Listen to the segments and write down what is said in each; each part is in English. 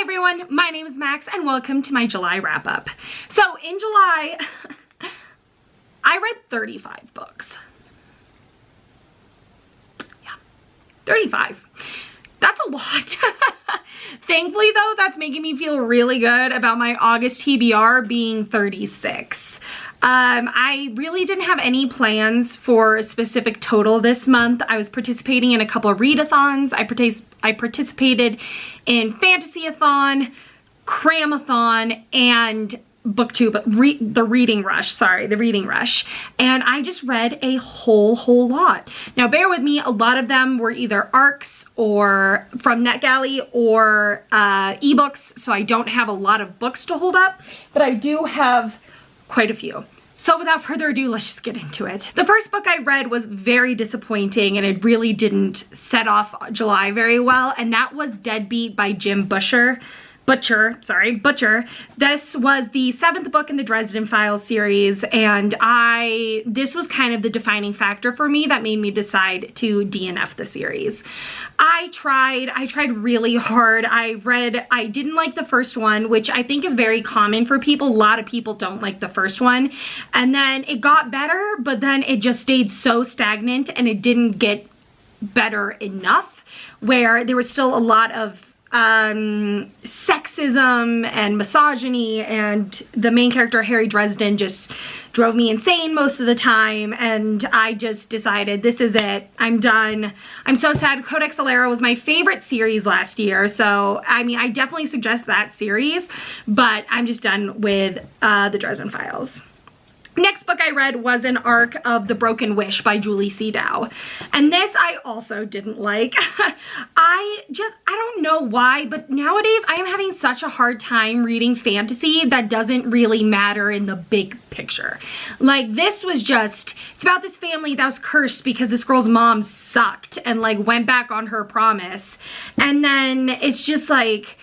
everyone, my name is Max and welcome to my July wrap up. So in July, I read 35 books. Yeah, 35. That's a lot. Thankfully though, that's making me feel really good about my August TBR being 36. I really didn't have any plans for a specific total this month. I was participating in a couple of readathons. I participated in Fantasy-a-thon, Cramathon, and BookTube, the Reading Rush. And I just read a whole lot. Now bear with me, a lot of them were either ARCs or from NetGalley or ebooks, so I don't have a lot of books to hold up, but I do have quite a few. So without further ado, let's just get into it. The first book I read was very disappointing and it really didn't set off July very well, and that was Deadbeat by Jim Butcher. This was the 7th book in the Dresden Files series, and this was kind of the defining factor for me that made me decide to DNF the series. I tried really hard. I didn't like the first one, which I think is very common for people. A lot of people don't like the first one. And then it got better, but then it just stayed so stagnant and it didn't get better enough, where there was still a lot of sexism and misogyny, and the main character Harry Dresden just drove me insane most of the time, and I just decided this is it. I'm done. I'm so sad. Codex Alera was my favorite series last year, so I mean I definitely suggest that series, but I'm just done with the Dresden Files. Next book I read was an arc of The Broken Wish by Julie C. Dow. And this I also didn't like. I don't know why, but nowadays I am having such a hard time reading fantasy that doesn't really matter in the big picture. Like this was just, it's about this family that was cursed because this girl's mom sucked and like went back on her promise. And then it's just like,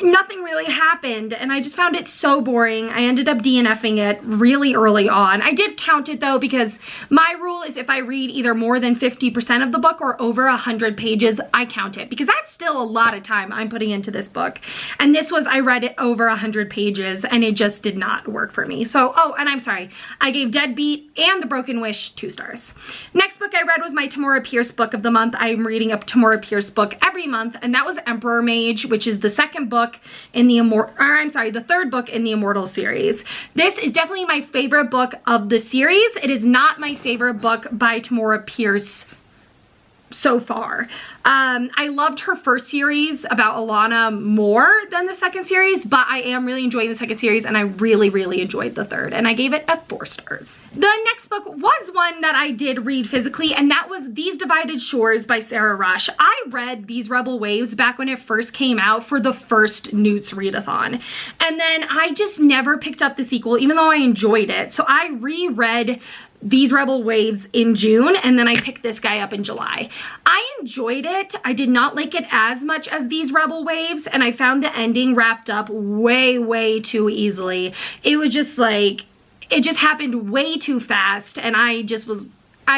nothing really happened, and I just found it so boring. I ended up DNFing it really early on. I did count it though, because my rule is if I read either more than 50% of the book or over 100 pages, I count it, because that's still a lot of time I'm putting into this book. And this was, I read it over 100 pages and it just did not work for me. So, oh, and I'm sorry, I gave Deadbeat and The Broken Wish 2 stars. Next book I read was my Tamora Pierce book of the month. I'm reading a Tamora Pierce book every month, and that was Emperor Mage, which is the second book in the the third book in the Immortal series. This is definitely my favorite book of the series. It is not my favorite book by Tamora Pierce so far. I loved her first series about Alana more than the second series, but I am really enjoying the second series, and I really enjoyed the third, and I gave it a 4 stars. The next book was one that I did read physically, and that was These Divided Shores by Sarah Rush. I read These Rebel Waves back when it first came out for the first Newt's readathon, and then I just never picked up the sequel, even though I enjoyed it. So I reread These Rebel Waves in June, and then I picked this guy up in July. I enjoyed it. I did not like it as much as These Rebel Waves, and I found the ending wrapped up way too easily. It was just like, it just happened way too fast, and I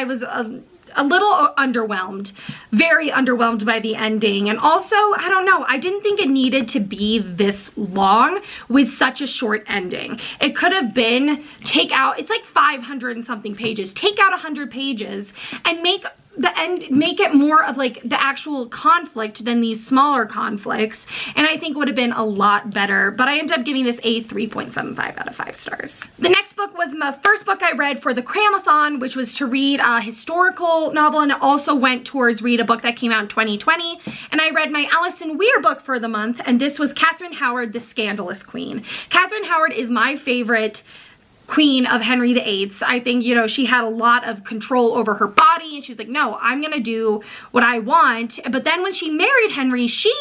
was a little underwhelmed, very underwhelmed by the ending. And also, I don't know, I didn't think it needed to be this long with such a short ending. It could have been, it's like 500 and something pages. Take out 100 pages and make the end, make it more of like the actual conflict than these smaller conflicts, and I think would have been a lot better. But I ended up giving this a 3.75 out of 5 stars. The next book was my first book I read for the Cramathon, which was to read a historical novel, and it also went towards read a book that came out in 2020. And I read my Alison Weir book for the month, and this was Catherine Howard, The Scandalous Queen. Catherine Howard is my favorite queen of Henry VIII. I think, you know, she had a lot of control over her body, and she was like, no, I'm gonna do what I want. But then when she married Henry, she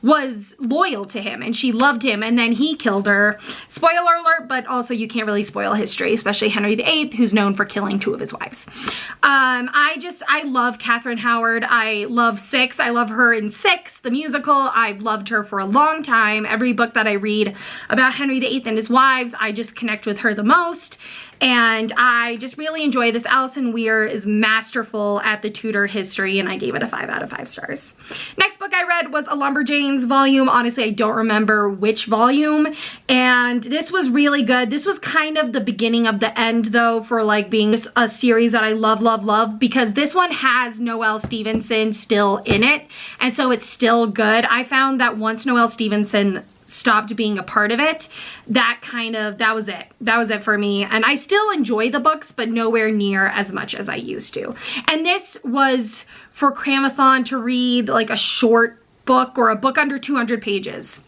was loyal to him and she loved him, and then he killed her. Spoiler alert, but also you can't really spoil history, especially Henry VIII, who's known for killing 2 of his wives. I love Catherine Howard. I love Six. I love her in Six, the musical. I've loved her for a long time. Every book that I read about Henry VIII and his wives, I just connect with her the most. Post, and I just really enjoy this. Alison Weir is masterful at the Tudor history, and I gave it a 5 out of 5 stars. Next book I read was a Lumberjanes volume. Honestly, I don't remember which volume, and this was really good. This was kind of the beginning of the end, though, for like being a series that I love, because this one has Noelle Stevenson still in it, and so it's still good. I found that once Noelle Stevenson stopped being a part of it, that was it for me. And I still enjoy the books, but nowhere near as much as I used to. And this was for Cramathon to read like a short book or a book under 200 pages.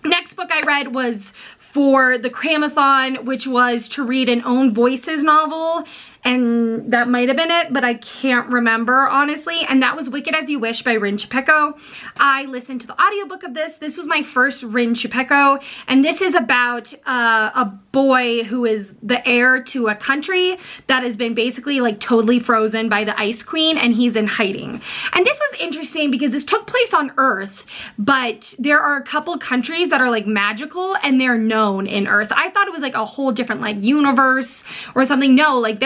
Next book I read was for the Cramathon, which was to read an Own Voices novel, and that might have been it, but I can't remember, honestly, and that was Wicked As You Wish by Rin Chupeco. I listened to the audiobook of this. This was my first Rin Chupeco, and this is about a boy who is the heir to a country that has been basically like totally frozen by the Ice Queen, and he's in hiding. And this was interesting because this took place on Earth, but there are a couple countries that are like magical and they're known in Earth. I thought it was like a whole different like universe or something. No, like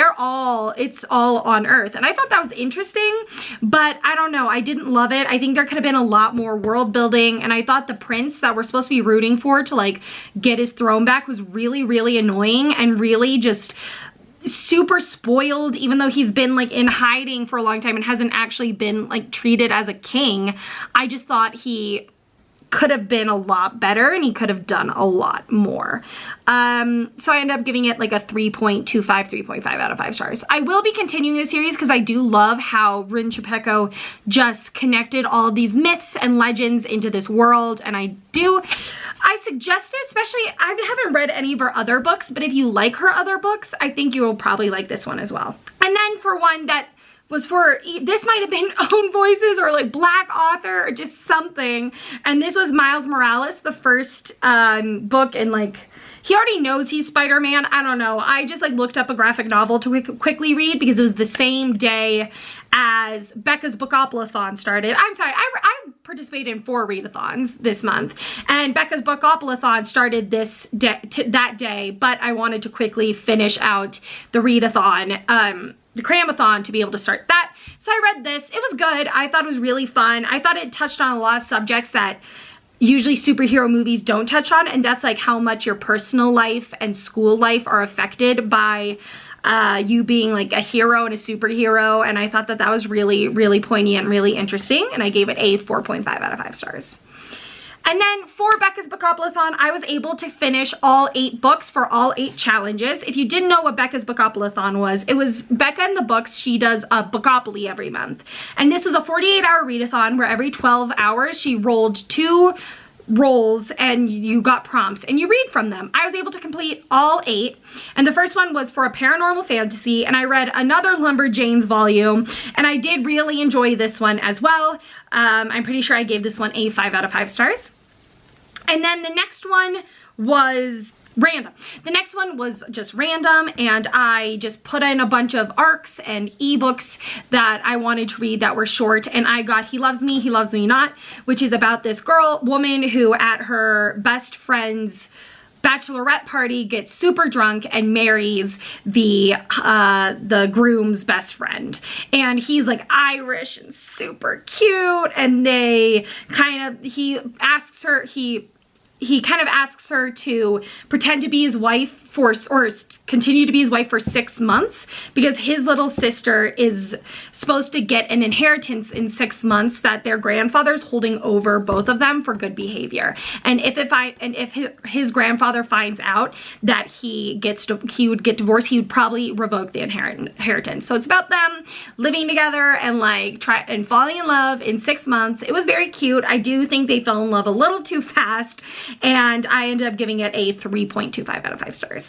it's all on Earth. And I thought that was interesting, but I don't know, I didn't love it. I think there could have been a lot more world building, and I thought the prince that we're supposed to be rooting for to like get his throne back was really annoying and really just super spoiled, even though he's been like in hiding for a long time and hasn't actually been like treated as a king. I just thought he could have been a lot better and he could have done a lot more. So I ended up giving it like a 3.25, 3.5 out of 5 stars. I will be continuing the series because I do love how Rin Chupeco just connected all of these myths and legends into this world, and I suggest it, especially, I haven't read any of her other books, but if you like her other books, I think you will probably like this one as well. And then for one that was for, this might have been Own Voices or like Black Author or just something, and this was Miles Morales, the first book, and like, he already knows he's Spider-Man. I don't know. I just like looked up a graphic novel to quickly read because it was the same day as Becca's Bookopoly-thon started. I'm sorry, I participated in 4 readathons this month, and Becca's Bookopoly-thon started that day, but I wanted to quickly finish out the readathon, the Cramathon, to be able to start that. So I read this. It was good. I thought it was really fun. I thought it touched on a lot of subjects that usually superhero movies don't touch on, and that's like how much your personal life and school life are affected by you being like a hero and a superhero. And I thought that that was really poignant, really interesting, and I gave it a 4.5 out of 5 stars. And then for Becca's Bookopoly-thon, I was able to finish all 8 books for all 8 challenges. If you didn't know what Becca's Bookopoly-thon was, it was Becca and the Books. She does a Bookopoly every month. And this was a 48-hour readathon where every 12 hours she rolled 2 rolls and you got prompts and you read from them. I was able to complete all 8, and the first one was for a paranormal fantasy, and I read another Lumberjanes volume, and I did really enjoy this one as well. I'm pretty sure I gave this one a 5 out of 5 stars. And then the next one was random. The next one was just random, and I just put in a bunch of ARCs and ebooks that I wanted to read that were short, and I got He Loves Me, He Loves Me Not, which is about this woman who at her best friend's bachelorette party gets super drunk and marries the groom's best friend, and he's like Irish and super cute, and he kind of asks her to pretend to be his wife or continue to be his wife for 6 months, because his little sister is supposed to get an inheritance in 6 months that their grandfather's holding over both of them for good behavior. And if his grandfather finds out that he would get divorced, he would probably revoke the inheritance. So it's about them living together and like falling in love in 6 months. It was very cute. I do think they fell in love a little too fast, and I ended up giving it a 3.25 out of 5 stars.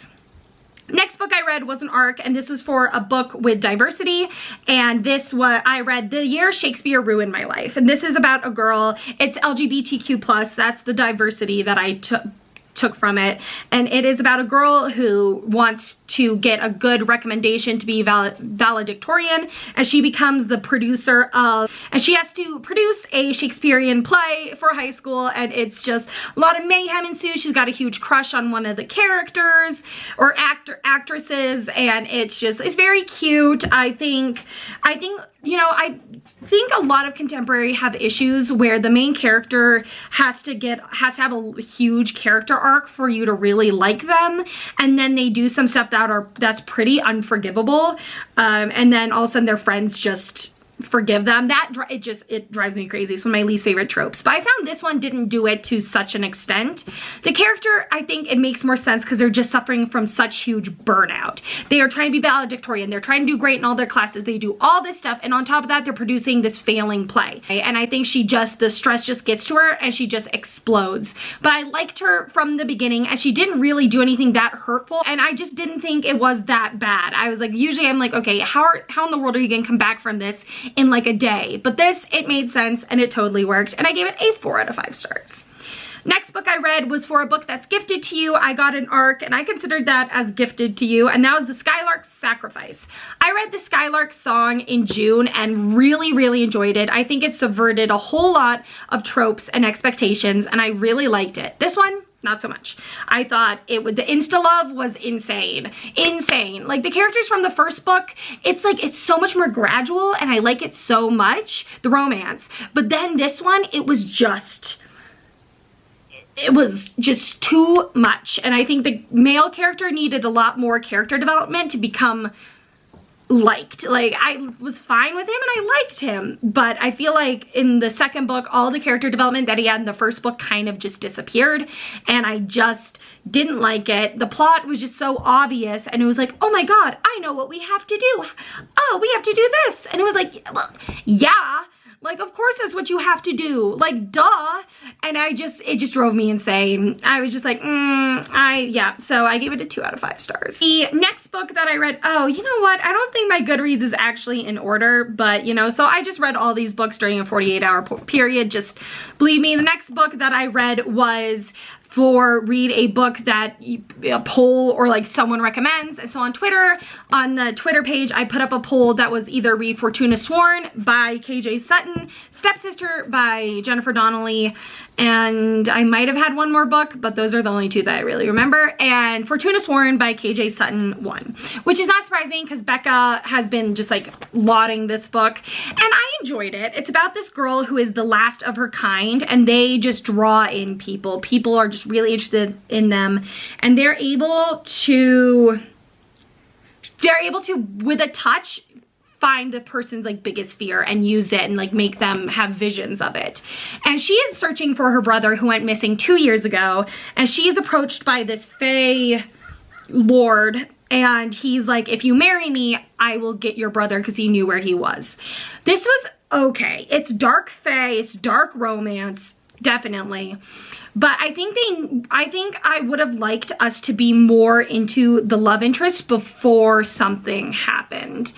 Next book I read was an ARC, and this was for a book with diversity, and I read The Year Shakespeare Ruined My Life, and this is about a girl. It's LGBTQ+, that's the diversity that I took from it. And it is about a girl who wants to get a good recommendation to be valedictorian, and she becomes the producer of, and she has to produce a Shakespearean play for high school, and it's just a lot of mayhem ensues. She's got a huge crush on one of the characters or actresses, and it's very cute. I think you know, I think a lot of contemporary have issues where the main character has to have a huge character arc for you to really like them, and then they do some stuff that's pretty unforgivable, and then all of a sudden their friends just forgive them. It drives me crazy. It's one of my least favorite tropes, but I found this one didn't do it to such an extent. The character, I think it makes more sense because they're just suffering from such huge burnout. They are trying to be valedictorian, they're trying to do great in all their classes, they do all this stuff, and on top of that they're producing this failing play, and I think the stress just gets to her and she just explodes. But I liked her from the beginning, and she didn't really do anything that hurtful, and I just didn't think it was that bad. I was like, usually I'm like, okay, how in the world are you gonna come back from this in like a day? But this, it made sense and it totally worked, and I gave it a 4 out of 5 stars. Next book I read was for a book that's gifted to you. I got an ARC and I considered that as gifted to you, and that was The Skylark's Sacrifice. I read The Skylark Song in June and really enjoyed it. I think it subverted a whole lot of tropes and expectations, and I really liked it. This one, not so much. I thought the insta-love was insane. Like, the characters from the first book, it's so much more gradual, and I like it so much, the romance. But then this one, it was just too much. And I think the male character needed a lot more character development to become liked. Like, I was fine with him and I liked him, but I feel like in the second book, all the character development that he had in the first book kind of just disappeared, and I just didn't like it. The plot was just so obvious, and it was like, oh my god, I know what we have to do. Oh, we have to do this. And it was like, well, yeah, like, of course that's what you have to do. Like, duh. And it just drove me insane. I was just like, yeah. So I gave it a 2 out of 5 stars. The next book that I read, oh, you know what? I don't think my Goodreads is actually in order, but you know, so I just read all these books during a 48-hour period. Just believe me. The next book that I read was read a book that a poll or like someone recommends. And so on Twitter, on the Twitter page, I put up a poll that was either read Fortuna Sworn by KJ Sutton, Stepsister by Jennifer Donnelly, and I might have had one more book, but those are the only 2 that I really remember. And Fortuna Sworn by KJ Sutton won, which is not surprising because Becca has been just like lauding this book, and I enjoyed it. It's about this girl who is the last of her kind, and they just draw in people. People are just really interested in them, and they're able to with a touch find the person's like biggest fear and use it and like make them have visions of it. And she is searching for her brother who went missing 2 years ago, and she is approached by this Fae lord, and he's like, if you marry me, I will get your brother, because he knew where he was. This was okay. It's dark Fae, it's dark romance, definitely. But I think I would have liked us to be more into the love interest before something happened,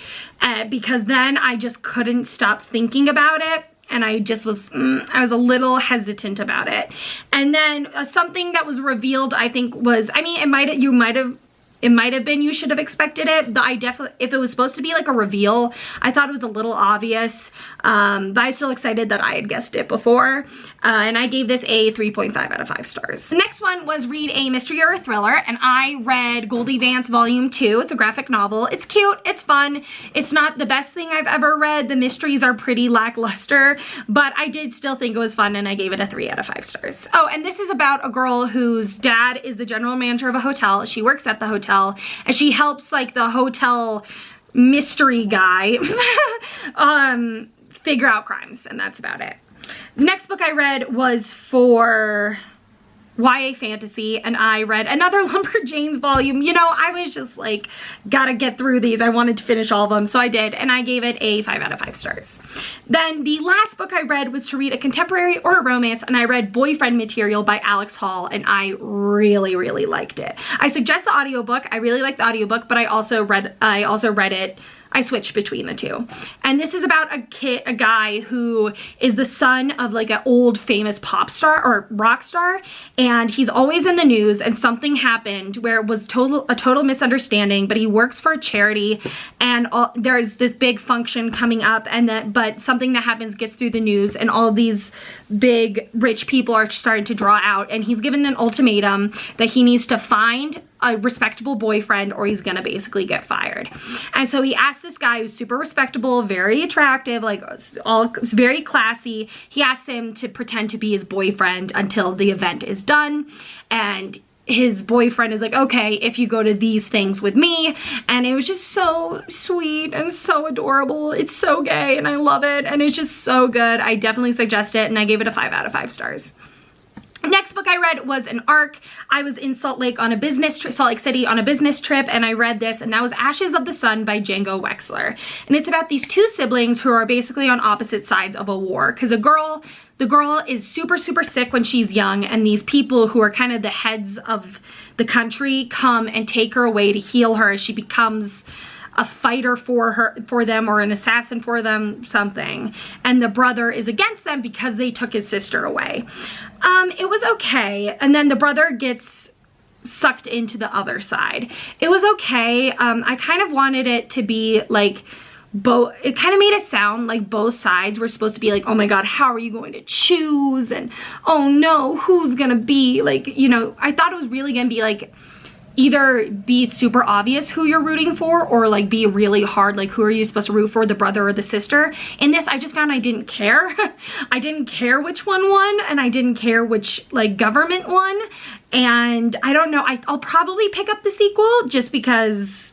because then I just couldn't stop thinking about it, and I just was, I was a little hesitant about it. And then something that was revealed, I think was, I mean, it might have been you should have expected it, but I definitely, if it was supposed to be like a reveal, I thought it was a little obvious, but I'm still excited that I had guessed it before, and I gave this a 3.5 out of 5 stars. The next one was read a mystery or a thriller, and I read Goldie Vance Volume 2. It's a graphic novel. It's cute, it's fun. It's not the best thing I've ever read. The mysteries are pretty lackluster, but I did still think it was fun, and I gave it a 3 out of 5 stars. Oh, and this is about a girl whose dad is the general manager of a hotel. She works at the hotel, and she helps like the hotel mystery guy figure out crimes, and that's about it. Next book I read was for YA fantasy, and I read another Lumberjanes volume. You know, I was just like, gotta get through these. I wanted to finish all of them, so I did, and I gave it a 5 out of 5 stars. Then the last book I read was to read a contemporary or a romance, and I read Boyfriend Material by Alex Hall, and I really liked it. I suggest the audiobook. I really liked the audiobook, but I also read it I switched between the two. And this is about a guy who is the son of like an old famous pop star or rock star, and he's always in the news, and something happened where it was a total misunderstanding, but he works for a charity, and there's this big function coming up, but something that happens gets through the news, and all these big rich people are starting to draw out, and he's given an ultimatum that he needs to find a respectable boyfriend or he's gonna basically get fired. And so he asks this guy who's super respectable, very attractive, like very classy. He asks him to pretend to be his boyfriend until the event is done, and his boyfriend is like, okay, if you go to these things with me. And it was just so sweet and so adorable. It's so gay and I love it, and it's just so good. I definitely suggest it, and I gave it a 5 out of 5 stars. Next book I read was an ARC. I was in Salt Lake City on a business trip, and I read this, and that was Ashes of the Sun by Django Wexler. And it's about these two siblings who are basically on opposite sides of a war, because the girl is super, super sick when she's young, and these people who are kind of the heads of the country come and take her away to heal her as she becomes a fighter for them, or an assassin for them, something. And the brother is against them because they took his sister away. It was okay. And then the brother gets sucked into the other side. It was okay. I kind of wanted it to be like it kind of made it sound like both sides were supposed to be like, oh my god, how are you going to choose? And oh no, who's gonna be like, you know, I thought it was really gonna be like either be super obvious who you're rooting for, or like be really hard, like who are you supposed to root for, the brother or the sister. In this, I just found I didn't care. I didn't care which one won, and I didn't care which like government won. And I don't know, I'll probably pick up the sequel just because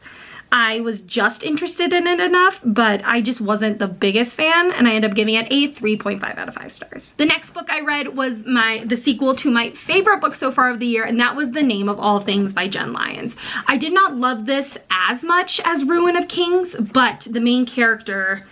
I was just interested in it enough, but I just wasn't the biggest fan, and I ended up giving it a 3.5 out of 5 stars. The next book I read was the sequel to my favorite book so far of the year, and that was The Name of All Things by Jen Lyons. I did not love this as much as Ruin of Kings, but the main character,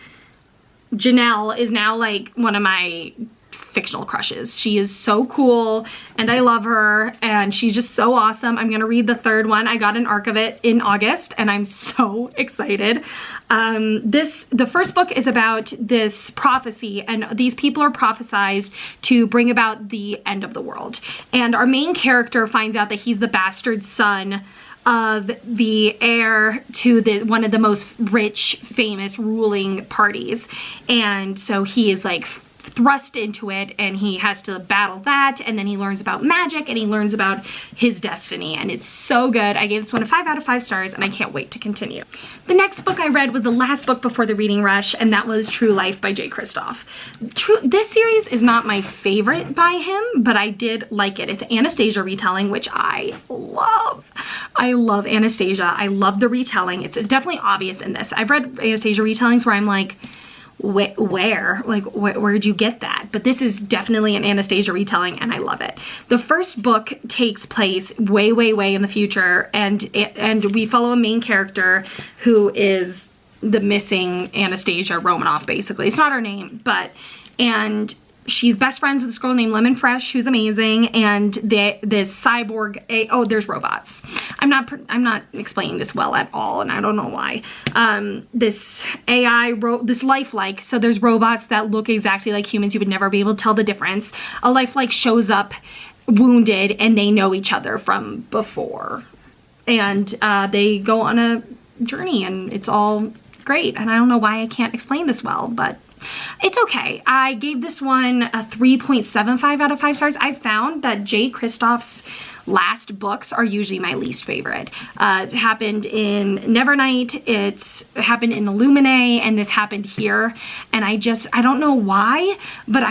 Janelle, is now like one of my fictional crushes. She is so cool, and I love her, and she's just so awesome. I'm gonna read the third one. I got an ARC of it in August, and I'm so excited. The first book is about this prophecy, and these people are prophesized to bring about the end of the world. And our main character finds out that he's the bastard son of the heir to one of the most rich, famous ruling parties. And so he is like thrust into it, and he has to battle that, and then he learns about magic, and he learns about his destiny, and it's so good. I gave this one a 5 out of 5 stars, and I can't wait to continue. The next book I read was the last book before the reading rush, and that was True Life by Jay Kristoff. This series is not my favorite by him, but I did like it. It's Anastasia retelling, which I love. I love Anastasia. I love the retelling. It's definitely obvious in this. I've read Anastasia retellings where I'm like, where'd you get that? But this is definitely an Anastasia retelling, and I love it. The first book takes place way, way, way in the future, and we follow a main character who is the missing Anastasia Romanoff, basically. It's not her name, and she's best friends with this girl named Lemon Fresh, who's amazing, and this cyborg, oh, there's robots. I'm not explaining this well at all, and I don't know why. This AI, this lifelike, so there's robots that look exactly like humans. You would never be able to tell the difference. A lifelike shows up wounded, and they know each other from before. And they go on a journey, and it's all great. And I don't know why I can't explain this well, but it's okay. I gave this one a 3.75 out of 5 stars. I found that Jay Kristoff's last books are usually my least favorite. It happened in Nevernight, it's happened in Illuminae, and this happened here. And I don't know why, but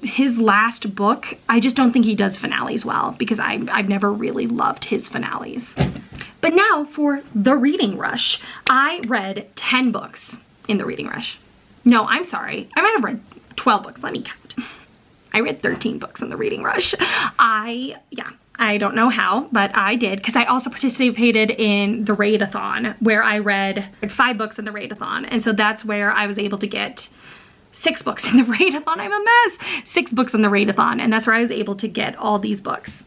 his last book, I just don't think he does finales well, because I've never really loved his finales. But now for the reading rush. I read 10 books in the reading rush. No, I'm sorry. I might have read 12 books. Let me count. I read 13 books in the reading rush. I don't know how, but I did, because I also participated in the Raid-a-thon, where I read 5 books in the Raid-a-thon. And so that's where I was able to get 6 books in the Raid-a-thon. I'm a mess. 6 books in the Raid-a-thon. And that's where I was able to get all these books.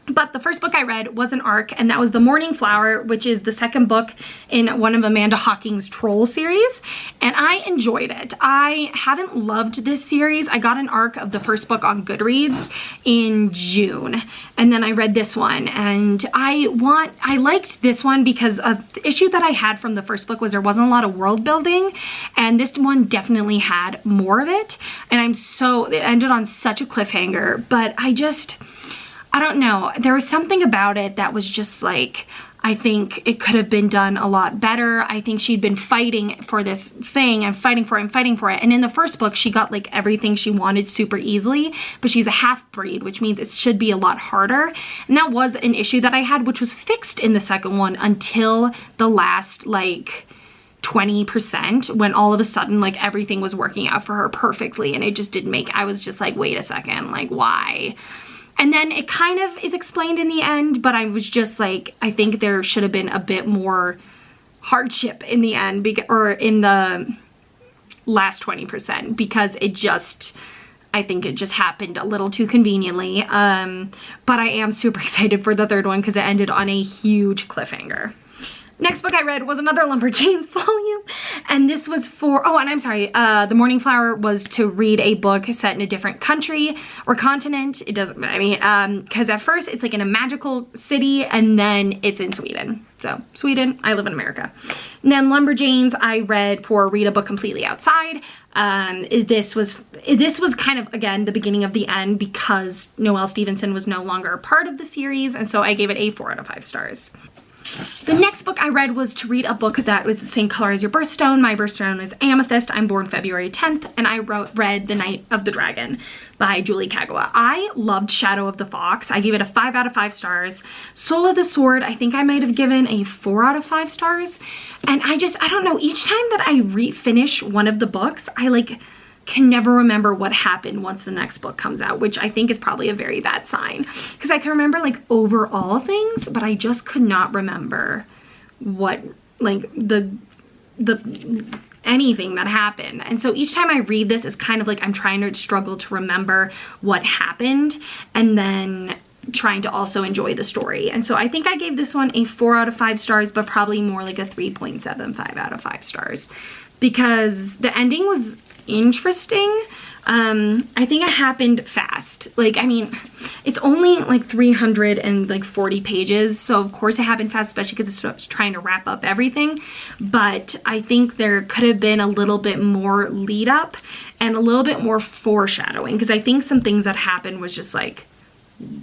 But the first book I read was an ARC, and that was The Morning Flower, which is the second book in one of Amanda Hawking's Troll series, and I enjoyed it. I haven't loved this series. I got an ARC of the first book on Goodreads in June, and then I read this one, and I liked this one because the issue that I had from the first book was there wasn't a lot of world building, and this one definitely had more of it, and it ended on such a cliffhanger, but I don't know. There was something about it that was just like, I think it could have been done a lot better. I think she'd been fighting for this thing and fighting for it. And in the first book, she got like everything she wanted super easily, but she's a half-breed, which means it should be a lot harder. And that was an issue that I had, which was fixed in the second one until the last like 20%, when all of a sudden like everything was working out for her perfectly, and it just didn't make, I was just like, wait a second, like why? And then it kind of is explained in the end, but I was just like, I think there should have been a bit more hardship in the end, or in the last 20%, because I think it just happened a little too conveniently. But I am super excited for the third one because it ended on a huge cliffhanger. Next book I read was another Lumberjanes volume, and this was for, oh, and I'm sorry, The Morning Flower was to read a book set in a different country or continent. It doesn't, I mean, because at first it's like in a magical city, and then it's in Sweden. So, Sweden, I live in America. And then Lumberjanes I read for Read a Book Completely Outside. This was kind of, again, the beginning of the end, because Noelle Stevenson was no longer a part of the series, and so I gave it a 4 out of 5 stars. The next book I read was to read a book that was the same color as your birthstone. My birthstone is Amethyst. I'm born February 10th, and I read The Night of the Dragon by Julie Kagawa. I loved Shadow of the Fox. I gave it a 5 out of 5 stars. Soul of the Sword, I think I might have given a 4 out of 5 stars. And I don't know, each time that I finish one of the books, I like can never remember what happened once the next book comes out, which I think is probably a very bad sign, because I can remember like overall things, but I just could not remember what like the anything that happened. And so each time I read this, it's kind of like I'm trying to struggle to remember what happened, and then trying to also enjoy the story. And so I think I gave this one a 4 out of 5 stars, but probably more like a 3.75 out of 5 stars, because the ending was interesting. I think it happened fast. Like, I mean, it's only like 340 pages, so of course it happened fast, especially because it's trying to wrap up everything. But I think there could have been a little bit more lead up and a little bit more foreshadowing, because I think some things that happened was just like,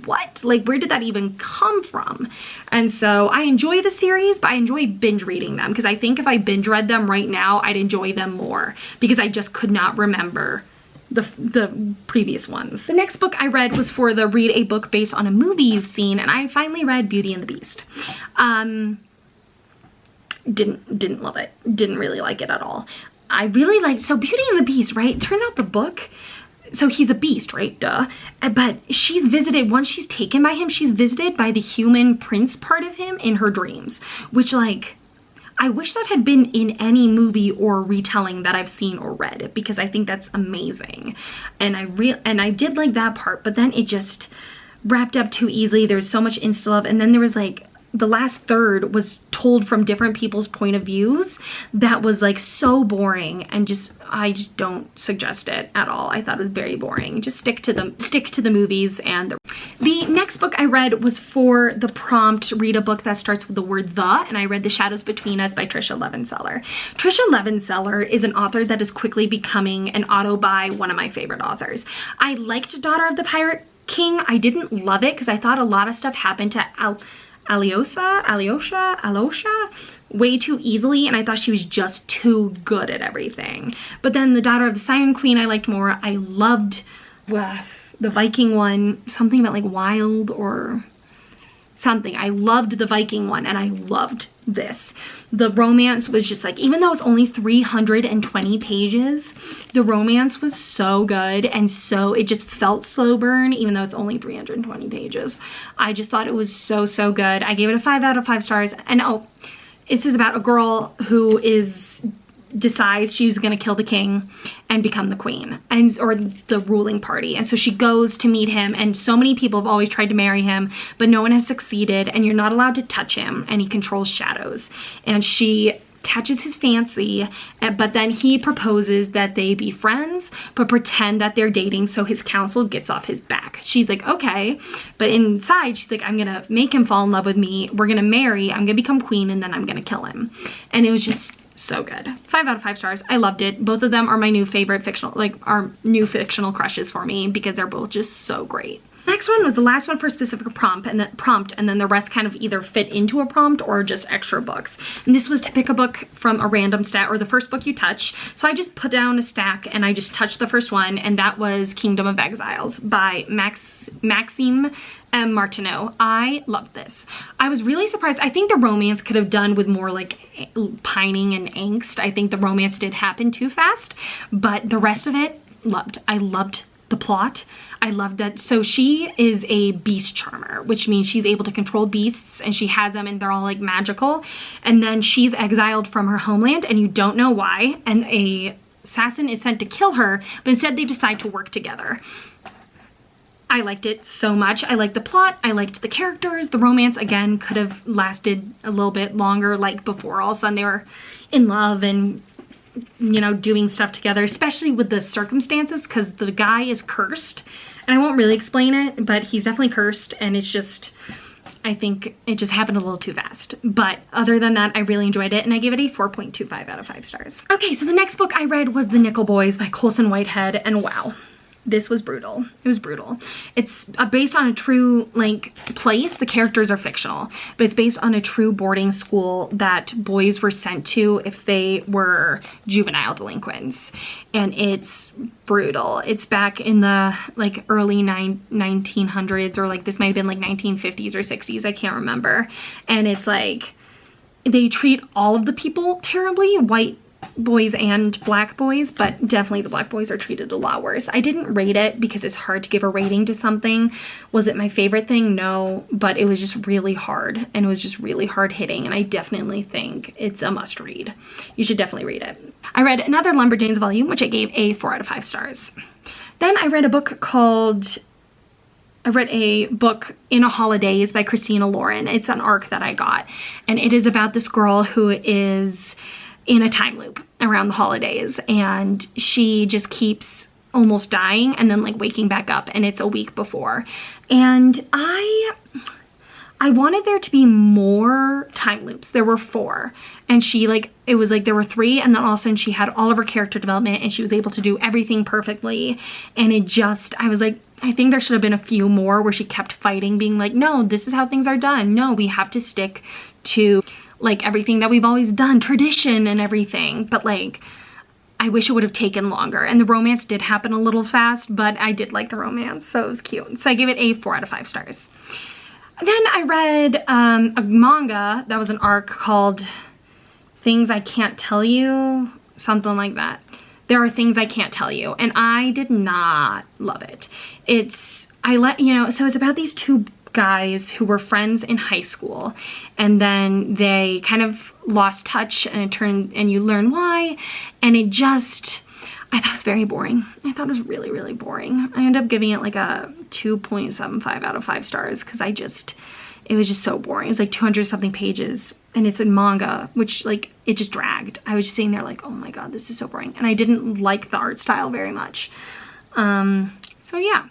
what? Like, where did that even come from? And so I enjoy the series, but I enjoy binge reading them, because I think if I binge read them right now, I'd enjoy them more, because I just could not remember the previous ones. The next book I read was for the Read a Book Based on a Movie You've Seen, and I finally read Beauty and the Beast. Didn't love it. Didn't really like it at all. I really liked, so Beauty and the Beast, right? Turns out the book, so he's a beast, right? Duh. But she's visited, once she's taken by him, she's visited by the human prince part of him in her dreams, which, like, I wish that had been in any movie or retelling that I've seen or read, because I think that's amazing. And I did like that part, but then it just wrapped up too easily. There's so much insta love, and then there was like, the last third was told from different people's point of views that was like so boring, and I just don't suggest it at all. I thought it was very boring. Just stick to the movies. And the next book I read was for the prompt, read a book that starts with the word the, and I read The Shadows Between Us by Tricia Levenseller. Tricia Levenseller is an author that is quickly becoming an auto-buy, one of my favorite authors. I liked Daughter of the Pirate King. I didn't love it because I thought a lot of stuff happened to Alyosha way too easily, and I thought she was just too good at everything. But then The Daughter of the Siren Queen I liked more. I loved the Viking one, something about like wild or something. I loved the Viking one, and I loved this. The romance was just like, even though it's only 320 pages, the romance was so good, and so it just felt slow burn, even though it's only 320 pages. I just thought it was so good. I gave it a 5 out of 5 stars. And oh, this is about a girl who is decides she's gonna kill the king and become the queen, and or the ruling party. And so she goes to meet him, and so many people have always tried to marry him, but no one has succeeded, and you're not allowed to touch him, and he controls shadows. And she catches his fancy, but then he proposes that they be friends but pretend that they're dating, so his counsel gets off his back. She's like, okay, but inside she's like, I'm gonna make him fall in love with me, we're gonna marry, I'm gonna become queen, and then I'm gonna kill him. And it was just so good. 5 out of 5 stars. I loved it. Both of them are my new favorite fictional, like are new fictional crushes for me, because they're both just so great. Next one was the last one for a specific prompt, and then the rest kind of either fit into a prompt or just extra books. And this was to pick a book from a random stack, or the first book you touch. So I just put down a stack and I just touched the first one, and that was Kingdom of Exiles by Maxime M. Martineau. I loved this. I was really surprised. I think the romance could have done with more like pining and angst. I think the romance did happen too fast, but the rest of it, loved. I loved the plot. I love that. So she is a beast charmer, which means she's able to control beasts, and she has them and they're all like magical. And then she's exiled from her homeland and you don't know why. And a assassin is sent to kill her, but instead they decide to work together. I liked it so much. I liked the plot. I liked the characters. The romance, again, could have lasted a little bit longer, like before all of a sudden they were in love and, you know, doing stuff together, especially with the circumstances, because the guy is cursed. And I won't really explain it, but he's definitely cursed, and it's just, I think it just happened a little too fast. But other than that, I really enjoyed it, and I gave it a 4.25 out of 5 stars. Okay, so the next book I read was The Nickel Boys by Colson Whitehead, and wow. This was brutal. It was brutal. It's based on a true, like, place. The characters are fictional, but it's based on a true boarding school that boys were sent to if they were juvenile delinquents. And it's brutal. It's back in the, like, early 1900s, or, like, this might have been, like, 1950s or 60s. I can't remember. And it's, like, they treat all of the people terribly, white boys and black boys, but definitely the black boys are treated a lot worse. I didn't rate it because it's hard to give a rating to something. Was it my favorite thing? No, but it was just really hard, and it was just really hard hitting, and I definitely think it's a must read. You should definitely read it. I read another Lumberjanes volume, which I gave a 4 out of 5 stars. Then I read a book In a Holidays by Christina Lauren. It's an ARC that I got, and it is about this girl who is in a time loop around the holidays, and she just keeps almost dying and then like waking back up, and it's a week before. And I wanted there to be more time loops. There were 4, and she like, it was like there were 3, and then all of a sudden she had all of her character development and she was able to do everything perfectly. And it just, I was like, I think there should have been a few more where she kept fighting, being like, no, this is how things are done. No, we have to stick to like everything that we've always done, tradition and everything. But like, I wish it would have taken longer. And the romance did happen a little fast, but I did like the romance, so it was cute. So I gave it a 4 out of 5 stars. And then I read a manga that was an ARC called Things I Can't Tell You, something like that. There Are Things I Can't Tell You, and I did not love it. So it's about these 2 guys who were friends in high school, and then they kind of lost touch, and you learn why, and I thought it was very boring. I thought it was really, really boring. I ended up giving it like a 2.75 out of 5 stars because it was just so boring. It's like 200 something pages, and it's in manga, which like, it just dragged. I was just sitting there like, oh my god, this is so boring. And I didn't like the art style very much. So yeah.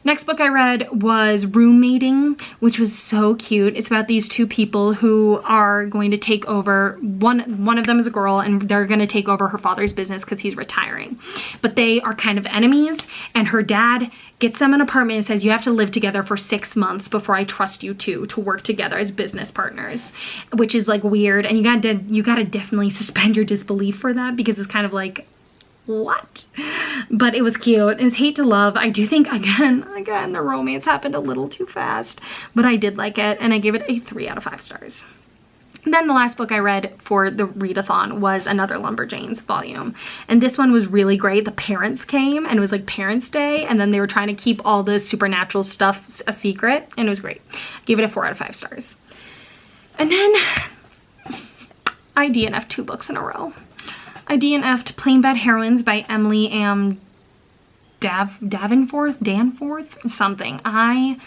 Next book I read was Roommating, which was so cute. It's about these 2 people who are going to take over, one of them is a girl, and they're going to take over her father's business because he's retiring. But they are kind of enemies, and her dad gets them an apartment and says, you have to live together for 6 months before I trust you to work together as business partners, which is like weird. And you gotta definitely suspend your disbelief for that, because it's kind of like, what? But it was cute. It was hate to love. I do think again the romance happened a little too fast, but I did like it, and I gave it a 3 out of 5 stars. And then the last book I read for the readathon was another Lumberjanes volume, and this one was really great. The parents came, and it was like Parents' Day, and then they were trying to keep all the supernatural stuff a secret, and it was great. I gave it a 4 out of 5 stars. And then I DNF'd 2 books in a row. I DNF'd Plain Bad Heroines by Emily M. Danforth, something. I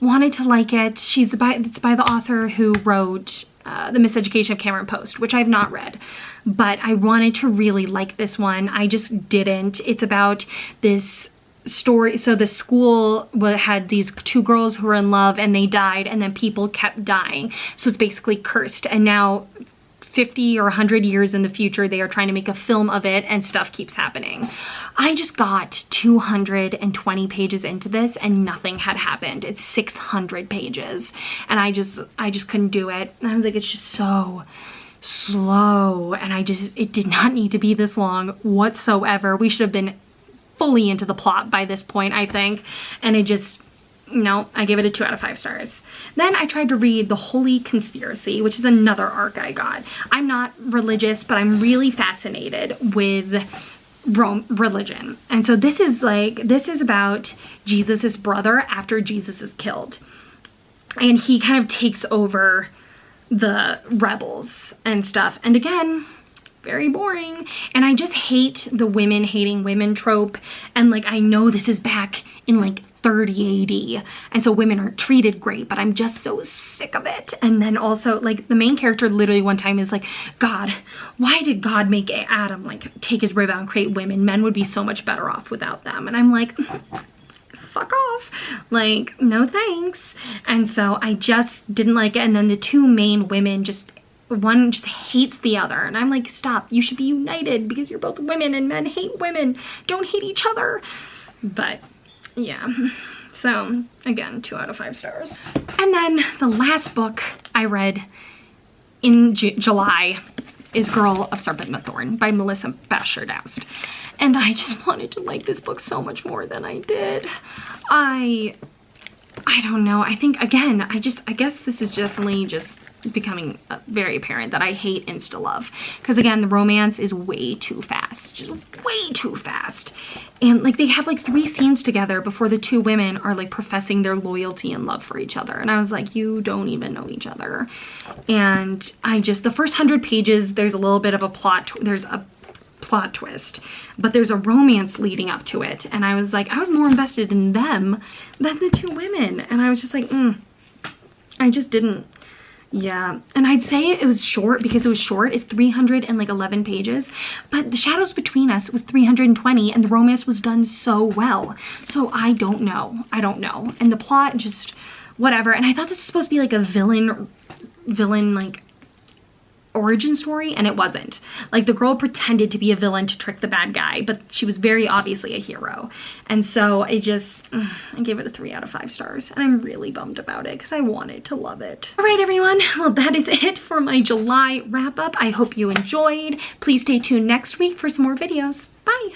wanted to like it. It's by the author who wrote The Miseducation of Cameron Post, which I've not read, but I wanted to really like this one. I just didn't. It's about this story. So the school had these two girls who were in love and they died, and then people kept dying. So it's basically cursed, and now 50 or 100 years in the future, they are trying to make a film of it and stuff keeps happening. I just got 220 pages into this and nothing had happened. It's 600 pages and I just couldn't do it. And I was like, it's just so slow, and it did not need to be this long whatsoever. We should have been fully into the plot by this point, I think, and it just, no, I gave it a 2 out of 5 stars. Then I tried to read The Holy Conspiracy, which is another arc I got. I'm not religious, but I'm really fascinated with religion. And so this is about Jesus's brother after Jesus is killed. And he kind of takes over the rebels and stuff. And again, very boring. And I just hate the women hating women trope. And like, I know this is back in like 30 AD, and so women aren't treated great, but I'm just so sick of it. And then also, like, the main character literally one time is like, God, why did God make Adam like take his rib out and create women? Men would be so much better off without them. And I'm like, fuck off, like, no thanks. And so I just didn't like it. And then the two main women one just hates the other, and I'm like, stop, you should be united because you're both women and men hate women, don't hate each other. But yeah, so again, 2 out of 5 stars. And then the last book I read in July is Girl of Serpent and Thorn by Melissa Basher-Doust. And I just wanted to like this book so much more than I did. I don't know, I think, again, I guess this is definitely just becoming very apparent that I hate insta love, because again, the romance is way too fast, just way too fast. And like, they have like 3 scenes together before the two women are like professing their loyalty and love for each other, and I was like, you don't even know each other. And the first 100 pages, there's a little bit of a plot twist, but there's a romance leading up to it, and I was like, I was more invested in them than the two women, and I was just like, I just didn't. Yeah, and I'd say it was short because it was short. It's 311 pages, but The Shadows Between Us was 320, and the romance was done so well. So I don't know. And the plot just whatever. And I thought this was supposed to be like a villain like origin story, and it wasn't. Like, the girl pretended to be a villain to trick the bad guy, but she was very obviously a hero. And so I gave it a 3 out of 5 stars, and I'm really bummed about it because I wanted to love it. All right, everyone, well, that is it for my July wrap up. I hope you enjoyed. Please stay tuned next week for some more videos. Bye.